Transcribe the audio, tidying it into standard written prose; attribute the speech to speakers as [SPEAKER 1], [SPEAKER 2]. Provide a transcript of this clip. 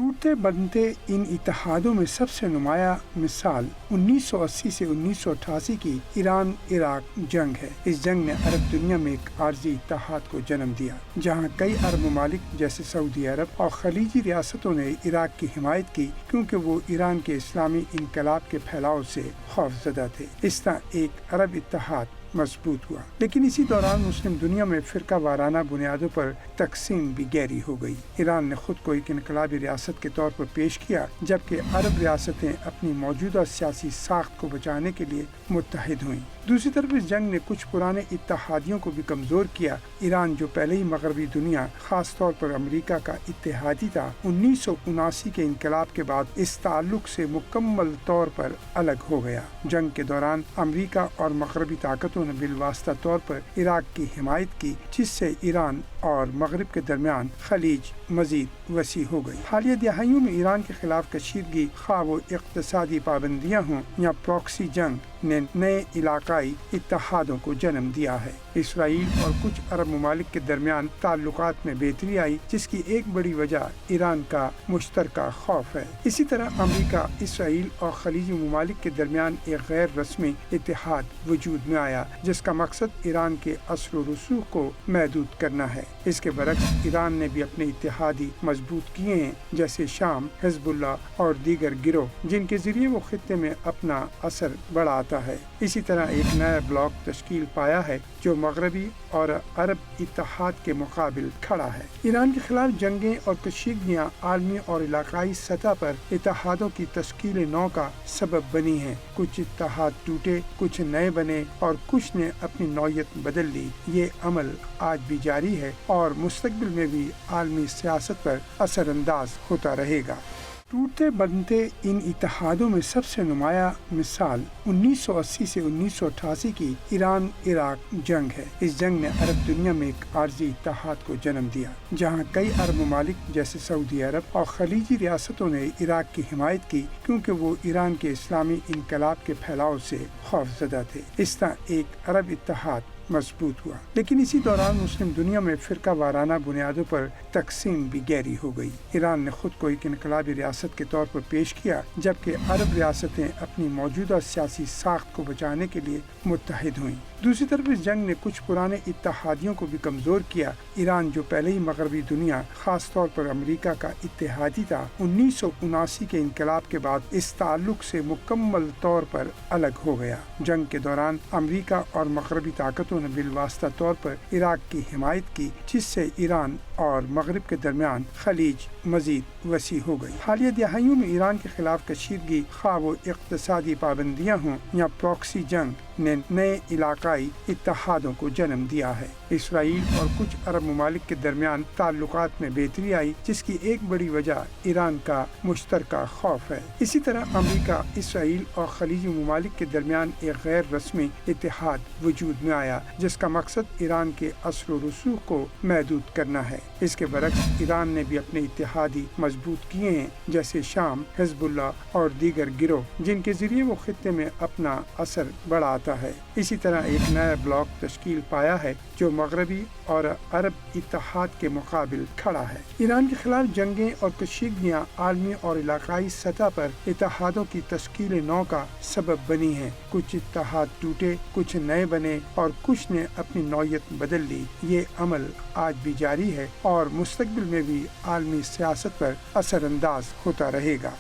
[SPEAKER 1] ٹوٹتے بنتے ان اتحادوں میں سب سے نمایاں مثال 1980 سے 1988 کی ایران عراق جنگ ہے۔ اس جنگ نے عرب دنیا میں ایک عارضی اتحاد کو جنم دیا، جہاں کئی عرب ممالک جیسے سعودی عرب اور خلیجی ریاستوں نے عراق کی حمایت کی، کیونکہ وہ ایران کے اسلامی انقلاب کے پھیلاؤ سے خوف زدہ تھے۔ اس طرح ایک عرب اتحاد مضبوط ہوا، لیکن اسی دوران مسلم دنیا میں فرقہ وارانہ بنیادوں پر تقسیم بھی گہری ہو گئی۔ ایران نے خود کو ایک انقلابی ریاست کے طور پر پیش کیا، جبکہ عرب ریاستیں اپنی موجودہ سیاسی ساخت کو بچانے کے لیے متحد ہوئیں۔ دوسری طرف اس جنگ نے کچھ پرانے اتحادیوں کو بھی کمزور کیا۔ ایران جو پہلے ہی مغربی دنیا، خاص طور پر امریکہ کا اتحادی تھا، 1979 کے انقلاب کے بعد اس تعلق سے مکمل طور پر الگ ہو گیا۔ جنگ کے دوران امریکہ اور مغربی طاقتوں نے بالواسطہ طور پر عراق کی حمایت کی، جس سے ایران اور مغرب کے درمیان خلیج مزید وسیع ہو گئی۔ حالیہ دہائیوں میں ایران کے خلاف کشیدگی، خواہ وہ اقتصادی پابندیاں ہوں یا پراکسی جنگ، نے نئے علاقائی اتحادوں کو جنم دیا ہے۔ اسرائیل اور کچھ عرب ممالک کے درمیان تعلقات میں بہتری آئی، جس کی ایک بڑی وجہ ایران کا مشترکہ خوف ہے۔ اسی طرح امریکہ، اسرائیل اور خلیجی ممالک کے درمیان ایک غیر رسمی اتحاد وجود میں آیا، جس کا مقصد ایران کے اثر و رسوخ کو محدود کرنا ہے۔ اس کے برعکس ایران نے بھی اپنے اتحادی مضبوط کیے ہیں، جیسے شام، حزب اللہ اور دیگر گروہ، جن کے ذریعے وہ خطے میں اپنا اثر بڑھاتا ہے۔ اسی طرح ایک نیا بلاک تشکیل پایا ہے جو مغربی اور عرب اتحاد کے مقابل کھڑا ہے۔ ایران کے خلاف جنگیں اور کشیدگیاں عالمی اور علاقائی سطح پر اتحادوں کی تشکیل نو کا سبب بنی ہیں۔ کچھ اتحاد ٹوٹے، کچھ نئے بنے اور کچھ نے اپنی نوعیت بدل لی۔ یہ عمل آج بھی جاری ہے اور مستقبل میں بھی عالمی سیاست پر اثر انداز ہوتا رہے گا۔ ٹوٹتے بنتے ان اتحادوں میں سب سے نمایاں مثال 1980 سے 1988 کی ایران عراق جنگ ہے۔ اس جنگ نے عرب دنیا میں ایک عارضی اتحاد کو جنم دیا، جہاں کئی عرب ممالک جیسے سعودی عرب اور خلیجی ریاستوں نے عراق کی حمایت کی، کیونکہ وہ ایران کے اسلامی انقلاب کے پھیلاؤ سے خوف زدہ تھے۔ اس طرح ایک عرب اتحاد مضبوط ہوا، لیکن اسی دوران مسلم دنیا میں فرقہ وارانہ بنیادوں پر تقسیم بھی گہری ہو گئی۔ ایران نے خود کو ایک انقلابی ریاست کے طور پر پیش کیا، جبکہ عرب ریاستیں اپنی موجودہ سیاسی ساخت کو بچانے کے لیے متحد ہوئیں۔ دوسری طرف اس جنگ نے کچھ پرانے اتحادیوں کو بھی کمزور کیا۔ ایران جو پہلے ہی مغربی دنیا، خاص طور پر امریکہ کا اتحادی تھا، 1979 کے انقلاب کے بعد اس تعلق سے مکمل طور پر الگ ہو گیا۔ جنگ کے دوران امریکہ اور مغربی طاقتوں نے بالواسطہ طور پر عراق کی حمایت کی، جس سے ایران اور مغرب کے درمیان خلیج مزید وسیع ہو گئی۔ حالیہ دہائیوں میں ایران کے خلاف کشیدگی، خواہ وہ اقتصادی پابندیاں ہوں یا پراکسی جنگ، نے نئے علاقائی اتحادوں کو جنم دیا ہے۔ اسرائیل اور کچھ عرب ممالک کے درمیان تعلقات میں بہتری آئی، جس کی ایک بڑی وجہ ایران کا مشترکہ خوف ہے۔ اسی طرح امریکہ، اسرائیل اور خلیجی ممالک کے درمیان ایک غیر رسمی اتحاد وجود میں آیا، جس کا مقصد ایران کے اثر و رسوخ کو محدود کرنا ہے۔ اس کے برعکس ایران نے بھی اپنے اتحادی مضبوط کیے ہیں، جیسے شام، حزب اللہ اور دیگر گروہ، جن کے ذریعے وہ خطے میں اپنا اثر بڑھاتا ہے۔ اسی طرح ایک نیا بلاک تشکیل پایا ہے جو مغربی اور عرب اتحاد کے مقابل کھڑا ہے۔ ایران کے خلاف جنگیں اور کشیدگیاں عالمی اور علاقائی سطح پر اتحادوں کی تشکیل نو کا سبب بنی ہیں۔ کچھ اتحاد ٹوٹے، کچھ نئے بنے اور کچھ نے اپنی نوعیت بدل لی۔ یہ عمل آج بھی جاری ہے اور مستقبل میں بھی عالمی سیاست پر اثر انداز ہوتا رہے گا۔